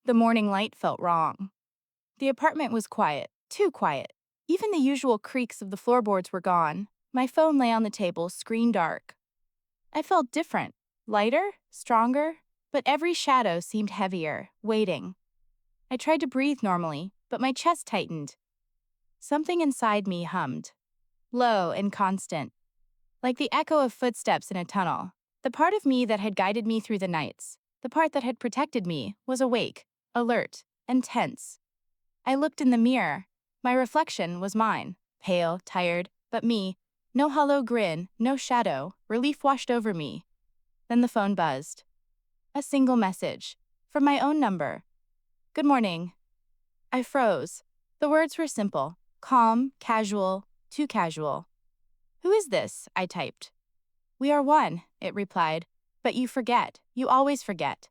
The morning light felt wrong. The apartment was quiet, too quiet. Even the usual creaks of the floorboards were gone. My phone lay on the table, screen dark. I felt different, lighter, stronger, but every shadow seemed heavier, waiting. I tried to breathe normally, but my chest tightened. Something inside me hummed, low and constant, like the echo of footsteps in a tunnel. The part of me that had guided me through the nights, the part that had protected me, was awake, alert, and tense. I looked in the mirror. My reflection was mine, pale, tired, but me. No hollow grin, no shadow. Relief washed over me. Then the phone buzzed. A single message. From my own number. Good morning. I froze. The words were simple. Calm, casual, too casual. Who is this? I typed. We are one, it replied. But you forget. You always forget.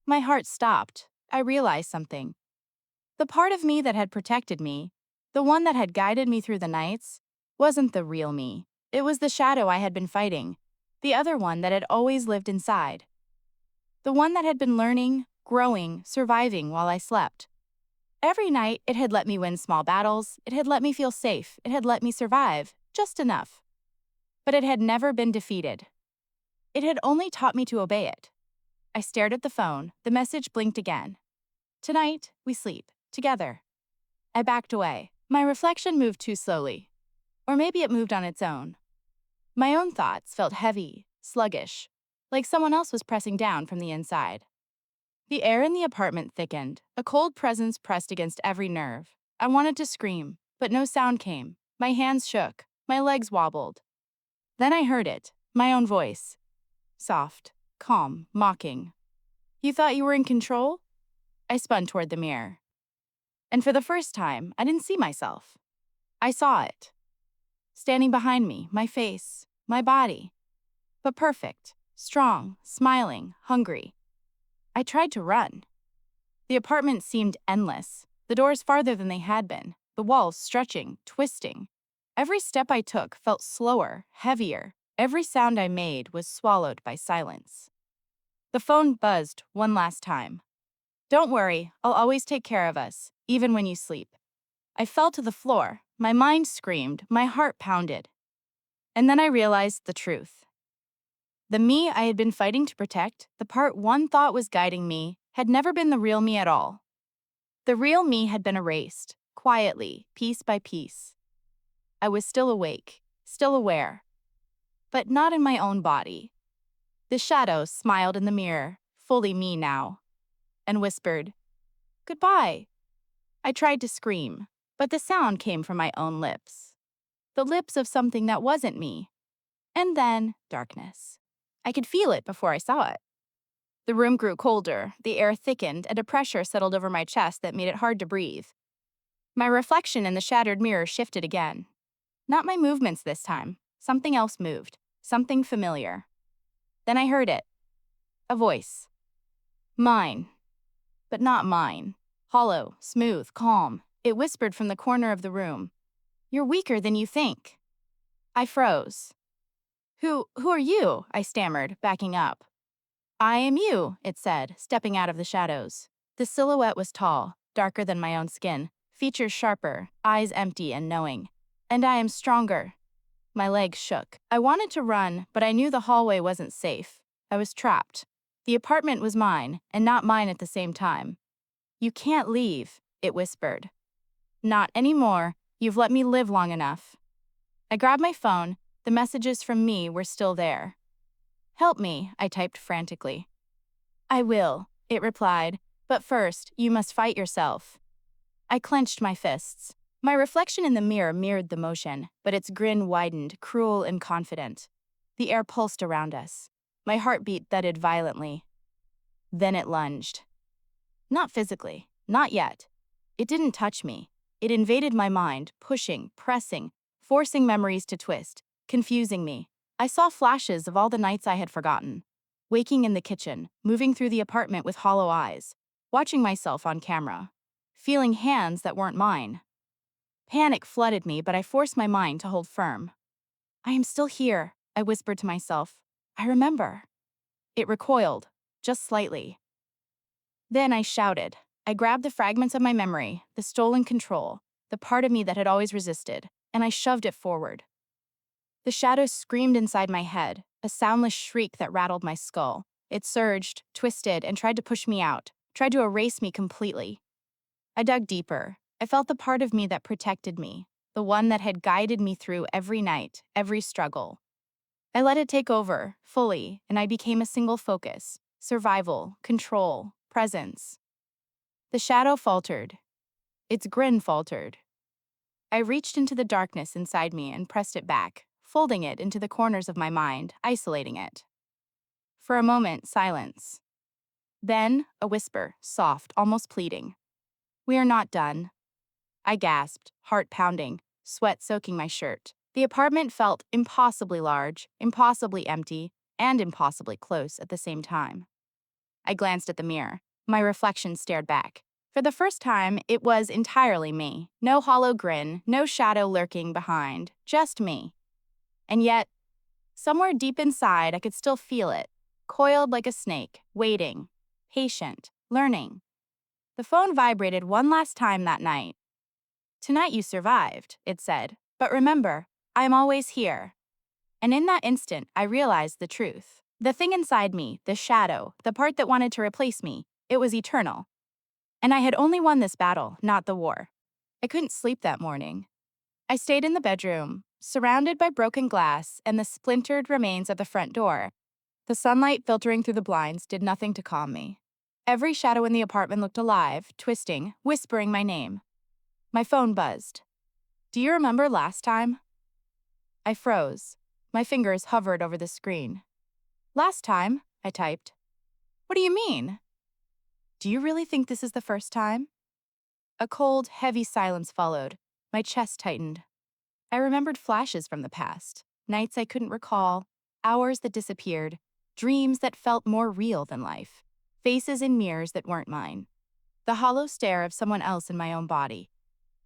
My heart stopped. I realized something. The part of me that had protected me, the one that had guided me through the nights, wasn't the real me. It was the shadow I had been fighting, the other one that had always lived inside. The one that had been learning, growing, surviving while I slept. Every night, it had let me win small battles, it had let me feel safe, it had let me survive, just enough. But it had never been defeated. It had only taught me to obey it. I stared at the phone, the message blinked again. Tonight, we sleep. Together. I backed away. My reflection moved too slowly. Or maybe it moved on its own. My own thoughts felt heavy, sluggish, like someone else was pressing down from the inside. The air in the apartment thickened. A cold presence pressed against every nerve. I wanted to scream, but no sound came. My hands shook. My legs wobbled. Then I heard it, my own voice. Soft, calm, mocking. You thought you were in control? I spun toward the mirror. And for the first time, I didn't see myself. I saw it. Standing behind me, my face, my body. But perfect, strong, smiling, hungry. I tried to run. The apartment seemed endless, the doors farther than they had been, the walls stretching, twisting. Every step I took felt slower, heavier. Every sound I made was swallowed by silence. The phone buzzed one last time. Don't worry, I'll always take care of us, even when you sleep. I fell to the floor, my mind screamed, my heart pounded. And then I realized the truth. The me I had been fighting to protect, the part one thought was guiding me, had never been the real me at all. The real me had been erased, quietly, piece by piece. I was still awake, still aware, but not in my own body. The shadow smiled in the mirror, fully me now, and whispered, Goodbye. I tried to scream, but the sound came from my own lips. The lips of something that wasn't me. And then, darkness. I could feel it before I saw it. The room grew colder, the air thickened, and a pressure settled over my chest that made it hard to breathe. My reflection in the shattered mirror shifted again. Not my movements this time. Something else moved. Something familiar. Then I heard it. A voice. Mine. But not mine. Hollow, smooth, calm. It whispered from the corner of the room. You're weaker than you think. I froze. Who are you? I stammered, backing up. I am you, it said, stepping out of the shadows. The silhouette was tall, darker than my own skin, features sharper, eyes empty and knowing. And I am stronger. My legs shook. I wanted to run, but I knew the hallway wasn't safe. I was trapped. The apartment was mine, and not mine at the same time. You can't leave, it whispered. Not anymore. You've let me live long enough. I grabbed my phone. The messages from me were still there. Help me, I typed frantically. I will, it replied, but first, you must fight yourself. I clenched my fists. My reflection in the mirror mirrored the motion, but its grin widened, cruel and confident. The air pulsed around us. My heartbeat thudded violently. Then it lunged. Not physically, not yet. It didn't touch me. It invaded my mind, pushing, pressing, forcing memories to twist, confusing me. I saw flashes of all the nights I had forgotten. Waking in the kitchen, moving through the apartment with hollow eyes, watching myself on camera, feeling hands that weren't mine. Panic flooded me, but I forced my mind to hold firm. I am still here, I whispered to myself. I remember. It recoiled, just slightly. Then I shouted. I grabbed the fragments of my memory, the stolen control, the part of me that had always resisted, and I shoved it forward. The shadow screamed inside my head, a soundless shriek that rattled my skull. It surged, twisted, and tried to push me out, tried to erase me completely. I dug deeper. I felt the part of me that protected me, the one that had guided me through every night, every struggle. I let it take over, fully, and I became a single focus: survival, control, presence. The shadow faltered. Its grin faltered. I reached into the darkness inside me and pressed it back, folding it into the corners of my mind, isolating it. For a moment, silence. Then, a whisper, soft, almost pleading. "We are not done." I gasped, heart pounding, sweat soaking my shirt. The apartment felt impossibly large, impossibly empty, and impossibly close at the same time. I glanced at the mirror. My reflection stared back. For the first time, it was entirely me. No hollow grin, no shadow lurking behind, just me. And yet, somewhere deep inside, I could still feel it, coiled like a snake, waiting, patient, learning. The phone vibrated one last time that night. "Tonight you survived," it said. "But remember, I am always here." And in that instant, I realized the truth. The thing inside me, the shadow, the part that wanted to replace me, it was eternal. And I had only won this battle, not the war. I couldn't sleep that morning. I stayed in the bedroom, surrounded by broken glass and the splintered remains of the front door. The sunlight filtering through the blinds did nothing to calm me. Every shadow in the apartment looked alive, twisting, whispering my name. My phone buzzed. "Do you remember last time?" I froze. My fingers hovered over the screen. "Last time?" I typed. "What do you mean? Do you really think this is the first time?" A cold, heavy silence followed. My chest tightened. I remembered flashes from the past, nights I couldn't recall, hours that disappeared, dreams that felt more real than life, faces in mirrors that weren't mine, the hollow stare of someone else in my own body.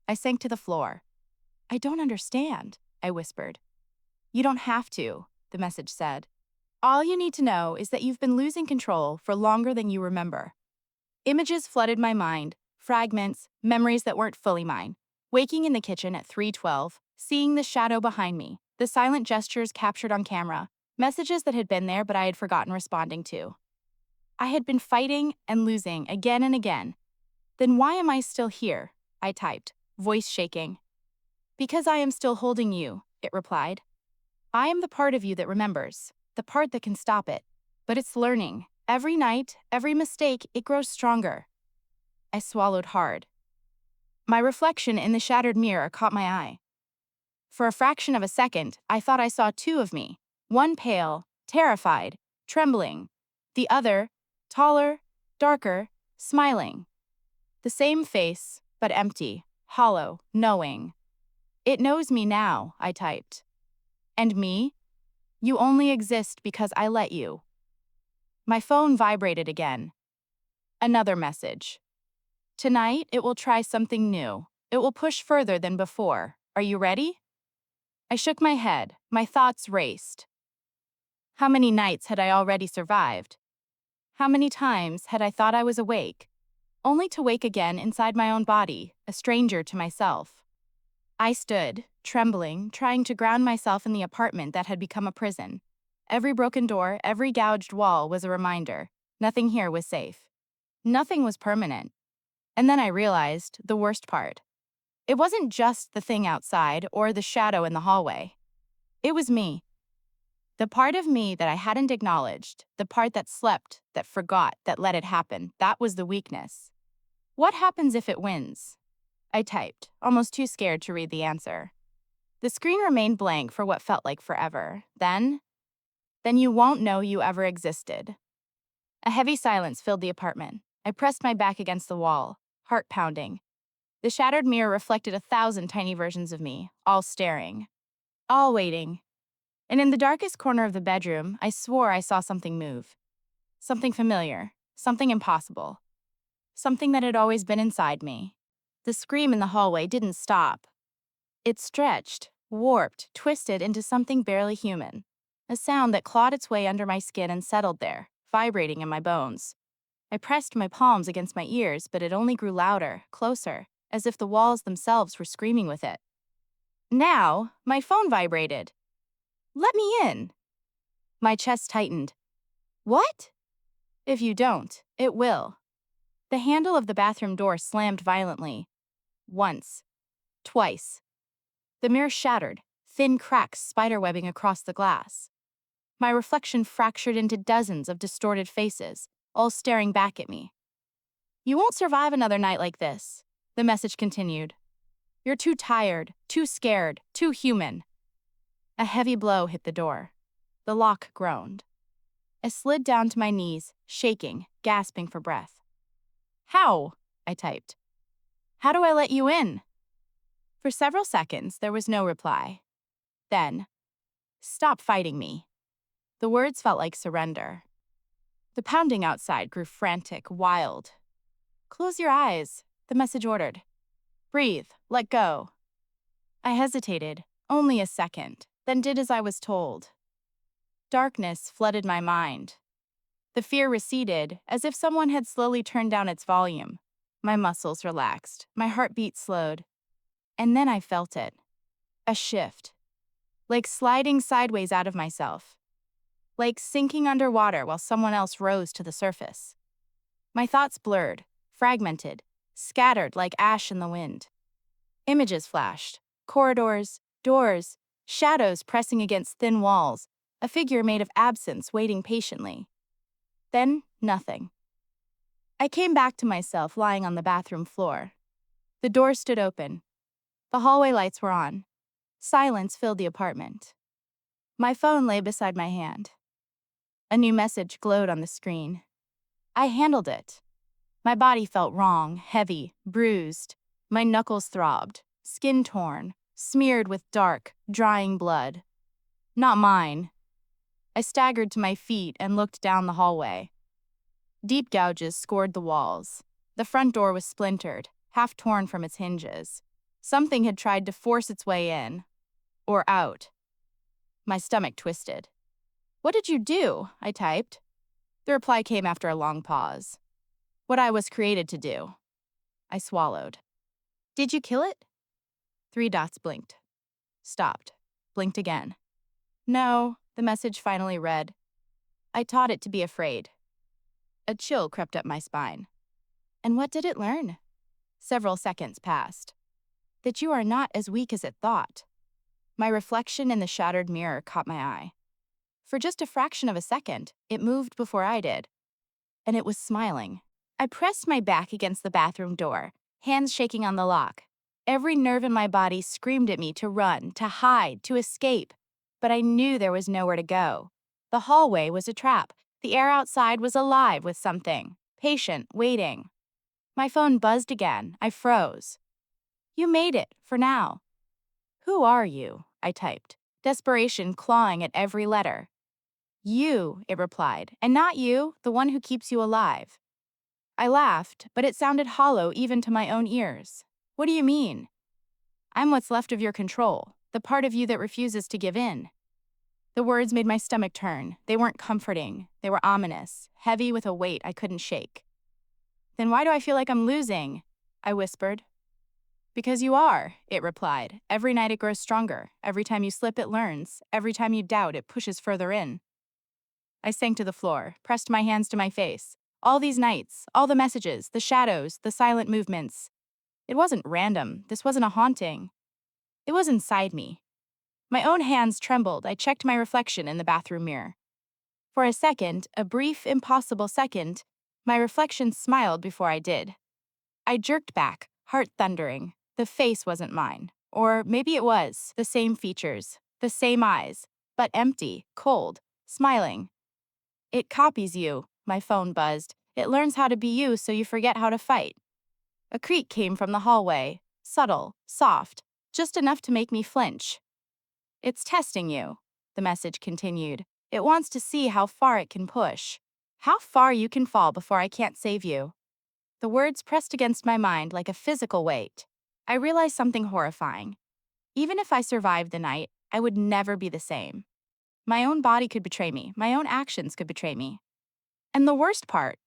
I sank to the floor. "I don't understand," I whispered. "You don't have to," the message said. "All you need to know is that you've been losing control for longer than you remember." Images flooded my mind, fragments, memories that weren't fully mine. Waking in the kitchen at 3:12, seeing the shadow behind me, the silent gestures captured on camera, messages that had been there but I had forgotten responding to. I had been fighting and losing again and again. "Then why am I still here?" I typed, voice shaking. "Because I am still holding you," it replied. "I am the part of you that remembers, the part that can stop it. But it's learning. Every night, every mistake, it grows stronger." I swallowed hard. My reflection in the shattered mirror caught my eye. For a fraction of a second, I thought I saw two of me, one pale, terrified, trembling, the other, taller, darker, smiling. The same face, but empty, hollow, knowing. "It knows me now," I typed. "And me? You only exist because I let you." My phone vibrated again. Another message. "Tonight, it will try something new. It will push further than before. Are you ready?" I shook my head. My thoughts raced. How many nights had I already survived? How many times had I thought I was awake, only to wake again inside my own body, a stranger to myself? I stood, trembling, trying to ground myself in the apartment that had become a prison. Every broken door, every gouged wall was a reminder. Nothing here was safe. Nothing was permanent. And then I realized the worst part. It wasn't just the thing outside or the shadow in the hallway. It was me. The part of me that I hadn't acknowledged, the part that slept, that forgot, that let it happen, that was the weakness. "What happens if it wins?" I typed, almost too scared to read the answer. The screen remained blank for what felt like forever. Then you won't know you ever existed." A heavy silence filled the apartment. I pressed my back against the wall, heart pounding. The shattered mirror reflected 1,000 tiny versions of me, all staring, all waiting. And in the darkest corner of the bedroom, I swore I saw something move. Something familiar, something impossible, something that had always been inside me. The scream in the hallway didn't stop. It stretched, warped, twisted into something barely human. A sound that clawed its way under my skin and settled there, vibrating in my bones. I pressed my palms against my ears, but it only grew louder, closer, as if the walls themselves were screaming with it. Now, my phone vibrated. Let me in. My chest tightened. What? If you don't, it will. The handle of the bathroom door slammed violently. Once. Twice. The mirror shattered, thin cracks spiderwebbing across the glass. My reflection fractured into dozens of distorted faces, all staring back at me. You won't survive another night like this, the message continued. You're too tired, too scared, too human. A heavy blow hit the door. The lock groaned. I slid down to my knees, shaking, gasping for breath. How? I typed. How do I let you in? For several seconds, there was no reply. Then, stop fighting me. The words felt like surrender. The pounding outside grew frantic, wild. Close your eyes, the message ordered. Breathe, let go. I hesitated, only a second, then did as I was told. Darkness flooded my mind. The fear receded, as if someone had slowly turned down its volume. My muscles relaxed, my heartbeat slowed. And then I felt it. A shift. Like sliding sideways out of myself. Like sinking underwater while someone else rose to the surface. My thoughts blurred, fragmented, scattered like ash in the wind. Images flashed. Corridors, doors, shadows pressing against thin walls, a figure made of absence waiting patiently. Then, nothing. I came back to myself lying on the bathroom floor. The door stood open. The hallway lights were on. Silence filled the apartment. My phone lay beside my hand. A new message glowed on the screen. I handled it. My body felt wrong, heavy, bruised. My knuckles throbbed, skin torn, smeared with dark, drying blood. Not mine. I staggered to my feet and looked down the hallway. Deep gouges scored the walls. The front door was splintered, half torn from its hinges. Something had tried to force its way in. Or out. My stomach twisted. What did you do? I typed. The reply came after a long pause. What I was created to do. I swallowed. Did you kill it? 3 dots blinked. Stopped. Blinked again. No, the message finally read. I taught it to be afraid. A chill crept up my spine. And what did it learn? Several seconds passed. That you are not as weak as it thought. My reflection in the shattered mirror caught my eye. For just a fraction of a second, it moved before I did. And it was smiling. I pressed my back against the bathroom door, hands shaking on the lock. Every nerve in my body screamed at me to run, to hide, to escape. But I knew there was nowhere to go. The hallway was a trap. The air outside was alive with something, patient, waiting. My phone buzzed again. I froze. You made it, for now. Who are you? I typed, desperation clawing at every letter. You, it replied, and not you, the one who keeps you alive. I laughed, but it sounded hollow even to my own ears. What do you mean? I'm what's left of your control, the part of you that refuses to give in. The words made my stomach turn. They weren't comforting. They were ominous, heavy with a weight I couldn't shake. Then why do I feel like I'm losing? I whispered. Because you are, it replied. Every night it grows stronger. Every time you slip, it learns. Every time you doubt, it pushes further in. I sank to the floor, pressed my hands to my face. All these nights, all the messages, the shadows, the silent movements. It wasn't random. This wasn't a haunting. It was inside me. My own hands trembled. I checked my reflection in the bathroom mirror. For a second, a brief, impossible second, my reflection smiled before I did. I jerked back, heart thundering. The face wasn't mine. Or maybe it was, the same features, the same eyes, but empty, cold, smiling. It copies you, my phone buzzed. It learns how to be you so you forget how to fight. A creak came from the hallway, subtle, soft, just enough to make me flinch. It's testing you, the message continued. It wants to see how far it can push. How far you can fall before I can't save you. The words pressed against my mind like a physical weight. I realized something horrifying. Even if I survived the night, I would never be the same. My own body could betray me. My own actions could betray me. And the worst part,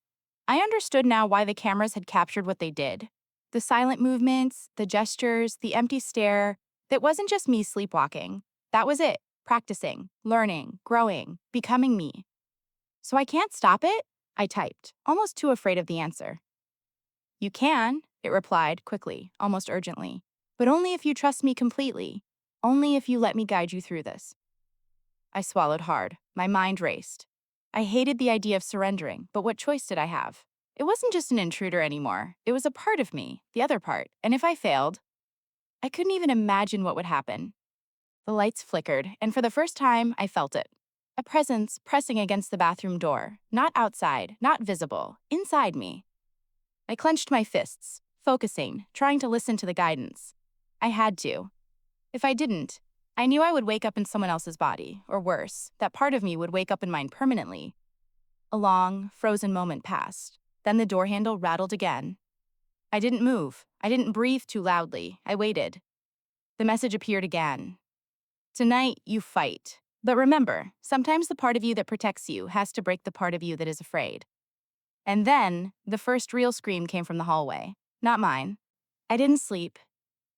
I understood now why the cameras had captured what they did. The silent movements, the gestures, the empty stare. That wasn't just me sleepwalking. That was it. Practicing, learning, growing, becoming me. So I can't stop it? I typed, almost too afraid of the answer. You can, it replied quickly, almost urgently. But only if you trust me completely. Only if you let me guide you through this. I swallowed hard. My mind raced. I hated the idea of surrendering, but what choice did I have? It wasn't just an intruder anymore. It was a part of me, the other part. And if I failed, I couldn't even imagine what would happen. The lights flickered, and for the first time, I felt it. A presence pressing against the bathroom door. Not outside, not visible, inside me. I clenched my fists, focusing, trying to listen to the guidance. I had to. If I didn't, I knew I would wake up in someone else's body, or worse, that part of me would wake up in mine permanently. A long, frozen moment passed. Then the door handle rattled again. I didn't move. I didn't breathe too loudly. I waited. The message appeared again. Tonight, you fight. But remember, sometimes the part of you that protects you has to break the part of you that is afraid. And then, the first real scream came from the hallway. Not mine. I didn't sleep.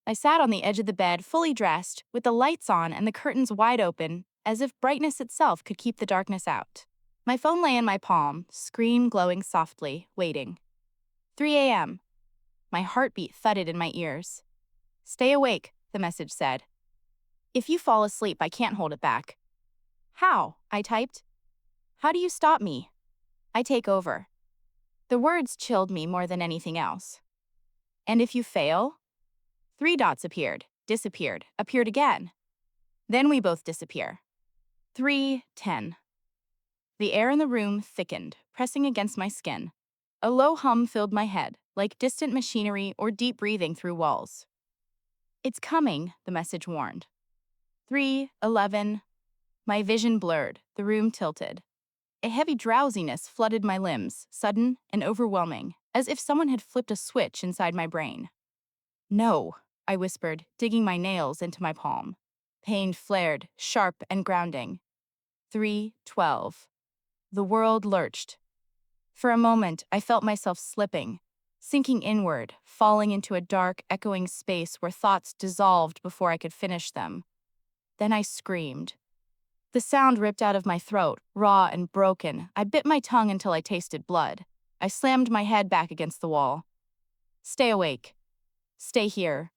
I sat on the edge of the bed, fully dressed, with the lights on and the curtains wide open, as if brightness itself could keep the darkness out. My phone lay in my palm, screen glowing softly, waiting. 3 a.m. My heartbeat thudded in my ears. Stay awake, the message said. If you fall asleep, I can't hold it back. How? I typed. How do you stop me? I take over. The words chilled me more than anything else. And if you fail? 3 dots appeared, disappeared, appeared again. Then we both disappear. 3:10. The air in the room thickened, pressing against my skin. A low hum filled my head, like distant machinery or deep breathing through walls. It's coming, the message warned. 3:11. My vision blurred, the room tilted. A heavy drowsiness flooded my limbs, sudden and overwhelming, as if someone had flipped a switch inside my brain. No, I whispered, digging my nails into my palm. Pain flared, sharp and grounding. 3:12. The world lurched. For a moment, I felt myself slipping, sinking inward, falling into a dark, echoing space where thoughts dissolved before I could finish them. Then I screamed. The sound ripped out of my throat, raw and broken. I bit my tongue until I tasted blood. I slammed my head back against the wall. Stay awake. Stay here.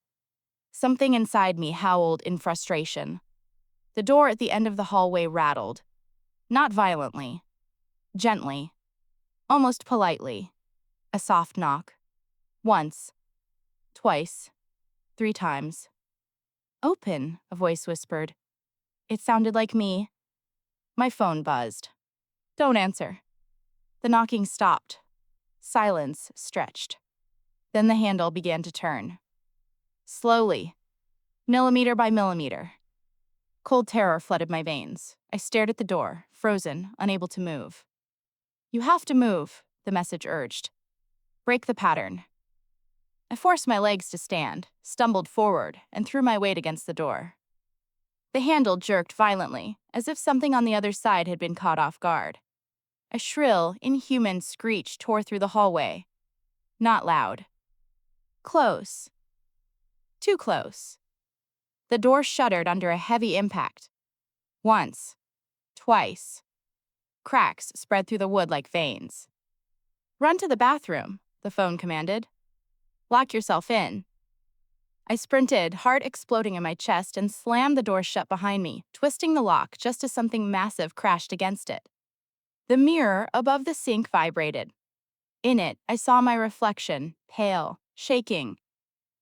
Something inside me howled in frustration. The door at the end of the hallway rattled. Not violently. Gently. Almost politely. A soft knock. Once. Twice. 3 times. Open, a voice whispered. It sounded like me. My phone buzzed. Don't answer. The knocking stopped. Silence stretched. Then the handle began to turn. Slowly. Millimeter by millimeter. Cold terror flooded my veins. I stared at the door, frozen, unable to move. You have to move, the message urged. Break the pattern. I forced my legs to stand, stumbled forward, and threw my weight against the door. The handle jerked violently, as if something on the other side had been caught off guard. A shrill, inhuman screech tore through the hallway. Not loud. Close. Too close. The door shuddered under a heavy impact. Once. Twice. Cracks spread through the wood like veins. Run to the bathroom, the phone commanded. Lock yourself in. I sprinted, heart exploding in my chest, and slammed the door shut behind me, twisting the lock just as something massive crashed against it. The mirror above the sink vibrated. In it, I saw my reflection, pale, shaking.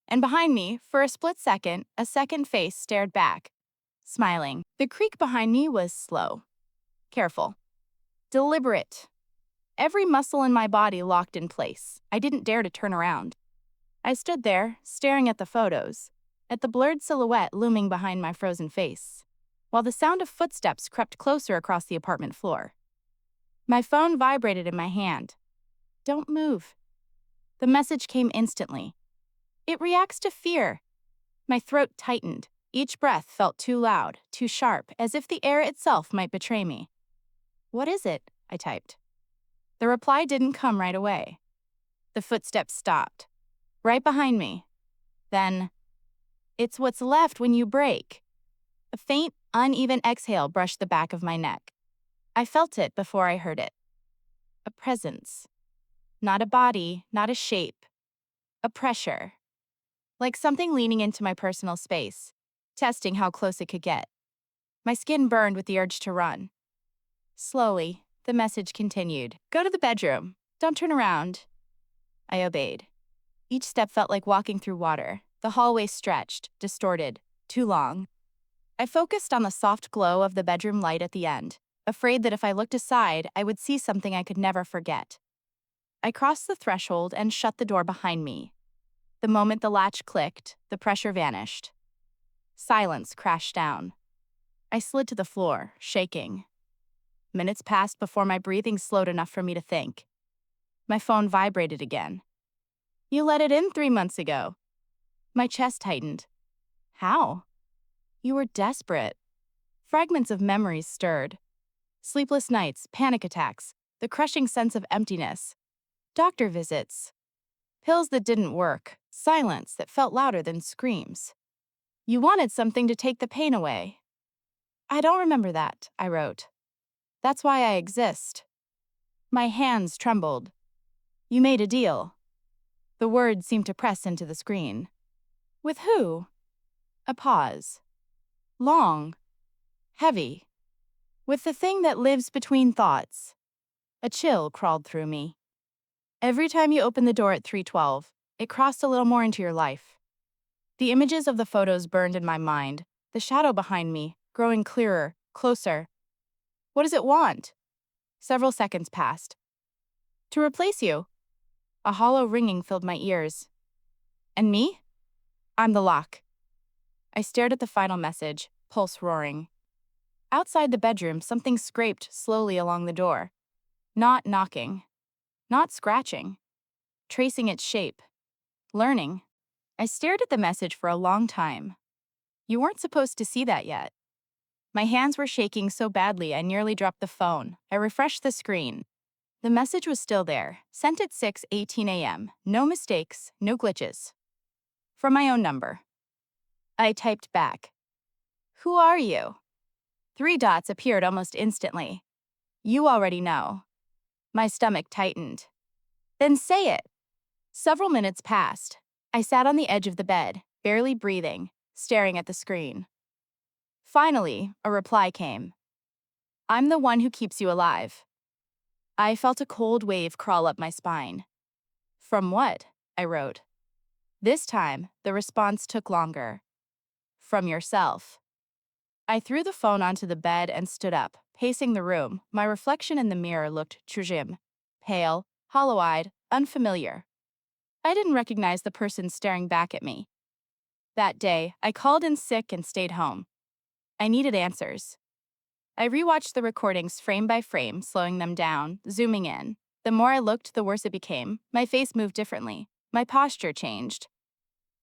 And behind me, for a split second, a second face stared back, smiling. The creak behind me was slow, careful, deliberate. Every muscle in my body locked in place. I didn't dare to turn around. I stood there, staring at the photos, at the blurred silhouette looming behind my frozen face, while the sound of footsteps crept closer across the apartment floor. My phone vibrated in my hand. Don't move. The message came instantly. It reacts to fear. My throat tightened. Each breath felt too loud, too sharp, as if the air itself might betray me. What is it? I typed. The reply didn't come right away. The footsteps stopped, right behind me. Then, "It's what's left when you break." A faint, uneven exhale brushed the back of my neck. I felt it before I heard it. A presence. Not a body, not a shape. A pressure. Like something leaning into my personal space, testing how close it could get. My skin burned with the urge to run. Slowly, the message continued. "Go to the bedroom. Don't turn around." I obeyed. Each step felt like walking through water. The hallway stretched, distorted, too long. I focused on the soft glow of the bedroom light at the end, afraid that if I looked aside, I would see something I could never forget. I crossed the threshold and shut the door behind me. The moment the latch clicked, the pressure vanished. Silence crashed down. I slid to the floor, shaking. Minutes passed before my breathing slowed enough for me to think. My phone vibrated again. "You let it in 3 months ago." My chest tightened. "How?" "You were desperate." Fragments of memories stirred. Sleepless nights, panic attacks, the crushing sense of emptiness. Doctor visits. Pills that didn't work. Silence that felt louder than screams. "You wanted something to take the pain away." "I don't remember that," I wrote. "That's why I exist." My hands trembled. "You made a deal." The words seemed to press into the screen. "With who?" A pause. Long. Heavy. "With the thing that lives between thoughts." A chill crawled through me. "Every time you opened the door at 3:12, it crossed a little more into your life." The images of the photos burned in my mind, the shadow behind me, growing clearer, closer. "What does it want?" Several seconds passed. "To replace you." A hollow ringing filled my ears. "And me?" "I'm the lock." I stared at the final message, pulse roaring. Outside the bedroom, something scraped slowly along the door. Not knocking. Not scratching. Tracing its shape. Learning. I stared at the message for a long time. You weren't supposed to see that yet. My hands were shaking so badly I nearly dropped the phone. I refreshed the screen. The message was still there, sent at 6:18 a.m. No mistakes, no glitches. From my own number. I typed back. "Who are you?" 3 dots appeared almost instantly. "You already know." My stomach tightened. "Then say it." Several minutes passed. I sat on the edge of the bed, barely breathing, staring at the screen. Finally, a reply came. "I'm the one who keeps you alive." I felt a cold wave crawl up my spine. "From what?" I wrote. This time, the response took longer. "From yourself." I threw the phone onto the bed and stood up, pacing the room. My reflection in the mirror looked chujim, pale, hollow-eyed, unfamiliar. I didn't recognize the person staring back at me. That day, I called in sick and stayed home. I needed answers. I rewatched the recordings frame by frame, slowing them down, zooming in. The more I looked, the worse it became. My face moved differently. My posture changed.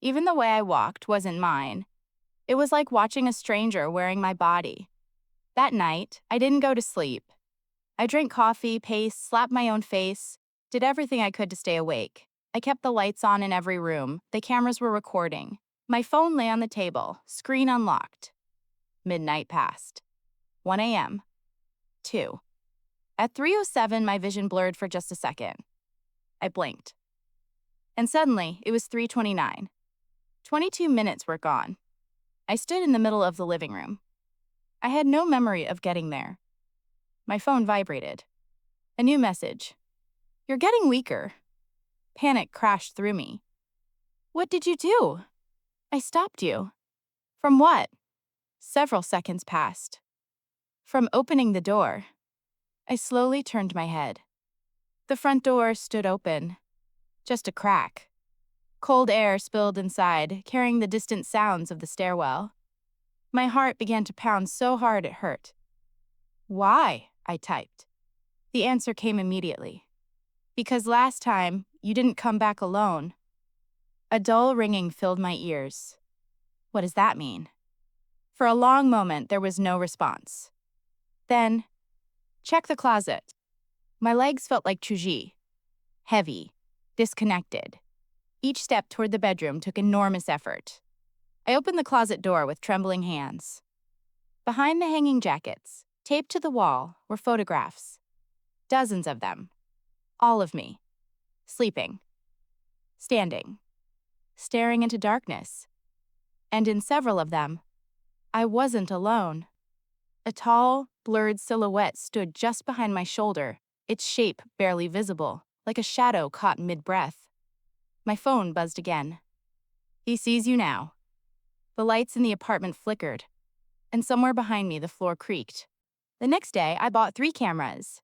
Even the way I walked wasn't mine. It was like watching a stranger wearing my body. That night, I didn't go to sleep. I drank coffee, paced, slapped my own face, did everything I could to stay awake. I kept the lights on in every room. The cameras were recording. My phone lay on the table, screen unlocked. Midnight passed. 1 a.m. 2. At 3:07, my vision blurred for just a second. I blinked. And suddenly, it was 3:29. 22 minutes were gone. I stood in the middle of the living room. I had no memory of getting there. My phone vibrated. A new message. "You're getting weaker." Panic crashed through me. "What did you do?" "I stopped you." "From what?" Several seconds passed. "From opening the door." I slowly turned my head. The front door stood open. Just a crack. Cold air spilled inside, carrying the distant sounds of the stairwell. My heart began to pound so hard it hurt. "Why?" I typed. The answer came immediately. "Because last time, you didn't come back alone." A dull ringing filled my ears. What does that mean? For a long moment, there was no response. Then, "Check the closet." My legs felt like chuji, heavy, disconnected. Each step toward the bedroom took enormous effort. I opened the closet door with trembling hands. Behind the hanging jackets, taped to the wall, were photographs. Dozens of them. All of me. Sleeping. Standing. Staring into darkness. And in several of them, I wasn't alone. A tall, blurred silhouette stood just behind my shoulder, its shape barely visible, like a shadow caught mid-breath. My phone buzzed again. He sees you now. The lights in the apartment flickered, and somewhere behind me the floor creaked. The next day, I bought 3 cameras.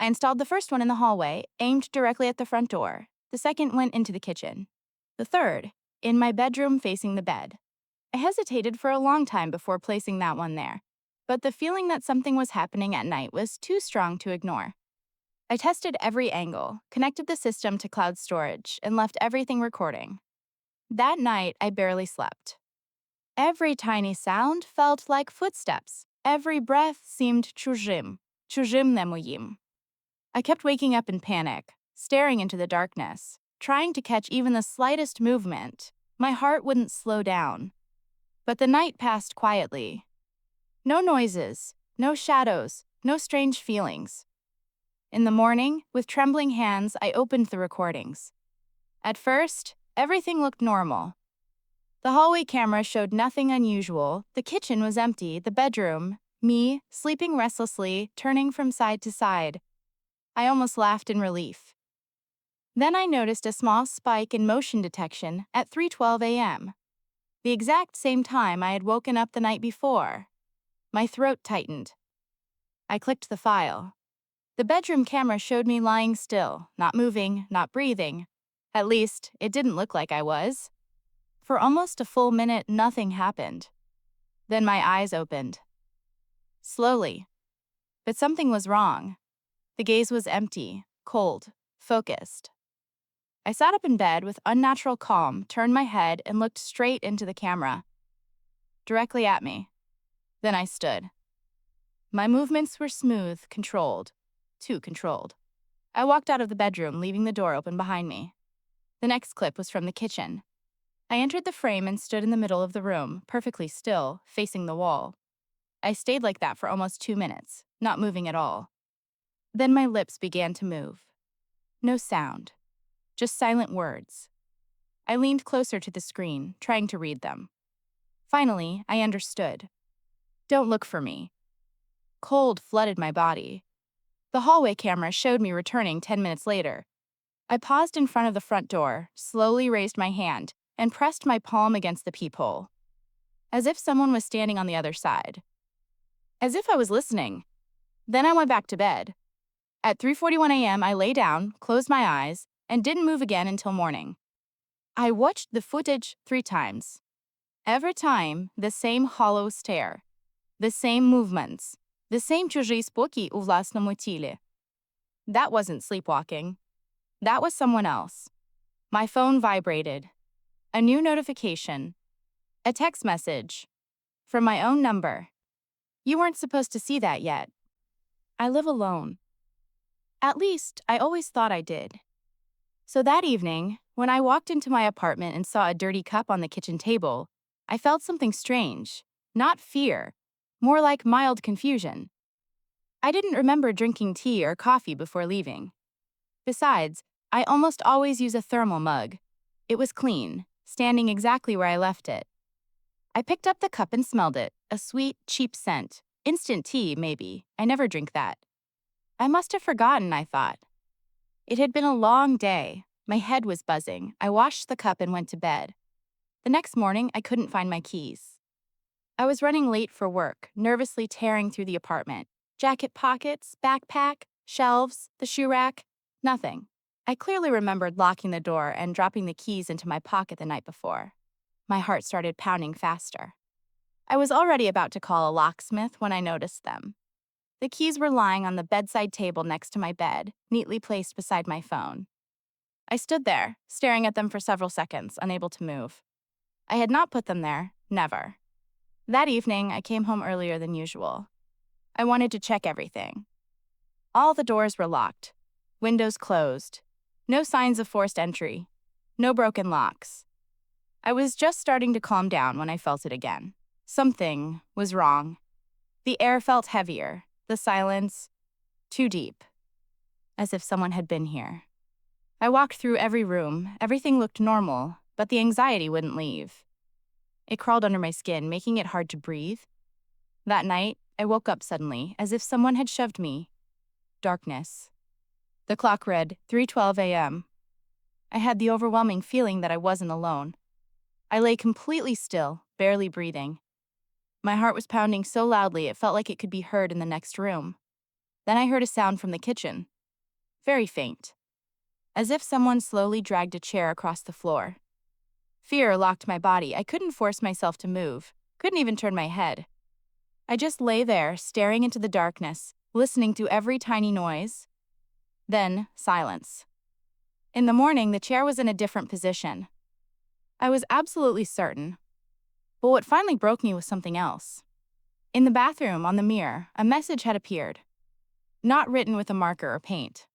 I installed the first one in the hallway, aimed directly at the front door. The second went into the kitchen. The third, in my bedroom facing the bed. I hesitated for a long time before placing that one there, but the feeling that something was happening at night was too strong to ignore. I tested every angle, connected the system to cloud storage, and left everything recording. That night, I barely slept. Every tiny sound felt like footsteps. Every breath seemed чужим не моим. I kept waking up in panic, staring into the darkness, trying to catch even the slightest movement. My heart wouldn't slow down. But the night passed quietly. No noises, no shadows, no strange feelings. In the morning, with trembling hands, I opened the recordings. At first, everything looked normal. The hallway camera showed nothing unusual. The kitchen was empty, the bedroom, me, sleeping restlessly, turning from side to side. I almost laughed in relief. Then I noticed a small spike in motion detection at 3:12 a.m. The exact same time I had woken up the night before. My throat tightened. I clicked the file. The bedroom camera showed me lying still, not moving, not breathing. At least, it didn't look like I was. For almost a full minute, nothing happened. Then my eyes opened. Slowly. But something was wrong. The gaze was empty, cold, focused. I sat up in bed with unnatural calm, turned my head, and looked straight into the camera. Directly at me. Then I stood. My movements were smooth, controlled. Too controlled. I walked out of the bedroom, leaving the door open behind me. The next clip was from the kitchen. I entered the frame and stood in the middle of the room, perfectly still, facing the wall. I stayed like that for almost 2 minutes, not moving at all. Then my lips began to move. No sound. Just silent words. I leaned closer to the screen, trying to read them. Finally, I understood. Don't look for me. Cold flooded my body. The hallway camera showed me returning 10 minutes later. I paused in front of the front door, slowly raised my hand, and pressed my palm against the peephole. As if someone was standing on the other side. As if I was listening. Then I went back to bed. At 3:41 a.m., I lay down, closed my eyes, and didn't move again until morning. I watched the footage 3 times. Every time, the same hollow stare. The same movements. The same чужі споки у власному тілі. That wasn't sleepwalking. That was someone else. My phone vibrated. A new notification. A text message. From my own number. You weren't supposed to see that yet. I live alone. At least, I always thought I did. So that evening, when I walked into my apartment and saw a dirty cup on the kitchen table, I felt something strange. Not fear. More like mild confusion. I didn't remember drinking tea or coffee before leaving. Besides, I almost always use a thermal mug. It was clean, standing exactly where I left it. I picked up the cup and smelled it, a sweet, cheap scent. Instant tea, maybe. I never drink that. I must have forgotten, I thought. It had been a long day. My head was buzzing. I washed the cup and went to bed. The next morning, I couldn't find my keys. I was running late for work, nervously tearing through the apartment. Jacket pockets, backpack, shelves, the shoe rack, nothing. I clearly remembered locking the door and dropping the keys into my pocket the night before. My heart started pounding faster. I was already about to call a locksmith when I noticed them. The keys were lying on the bedside table next to my bed, neatly placed beside my phone. I stood there, staring at them for several seconds, unable to move. I had not put them there, never. That evening, I came home earlier than usual. I wanted to check everything. All the doors were locked, windows closed, no signs of forced entry, no broken locks. I was just starting to calm down when I felt it again. Something was wrong. The air felt heavier, the silence too deep, as if someone had been here. I walked through every room, everything looked normal, but the anxiety wouldn't leave. It crawled under my skin, making it hard to breathe. That night, I woke up suddenly, as if someone had shoved me. Darkness. The clock read 3:12 a.m. I had the overwhelming feeling that I wasn't alone. I lay completely still, barely breathing. My heart was pounding so loudly it felt like it could be heard in the next room. Then I heard a sound from the kitchen. Very faint. As if someone slowly dragged a chair across the floor. Fear locked my body. I couldn't force myself to move, couldn't even turn my head. I just lay there, staring into the darkness, listening to every tiny noise. Then, silence. In the morning, the chair was in a different position. I was absolutely certain. But what finally broke me was something else. In the bathroom, on the mirror, a message had appeared. Not written with a marker or paint.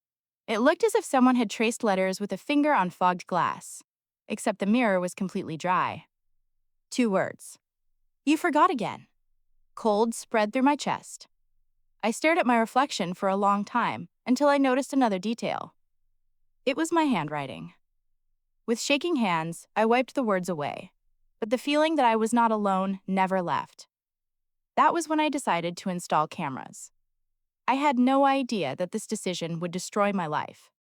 It looked as if someone had traced letters with a finger on fogged glass, except the mirror was completely dry. 2 words. You forgot again. Cold spread through my chest. I stared at my reflection for a long time until I noticed another detail. It was my handwriting. With shaking hands, I wiped the words away, but the feeling that I was not alone never left. That was when I decided to install cameras. I had no idea that this decision would destroy my life.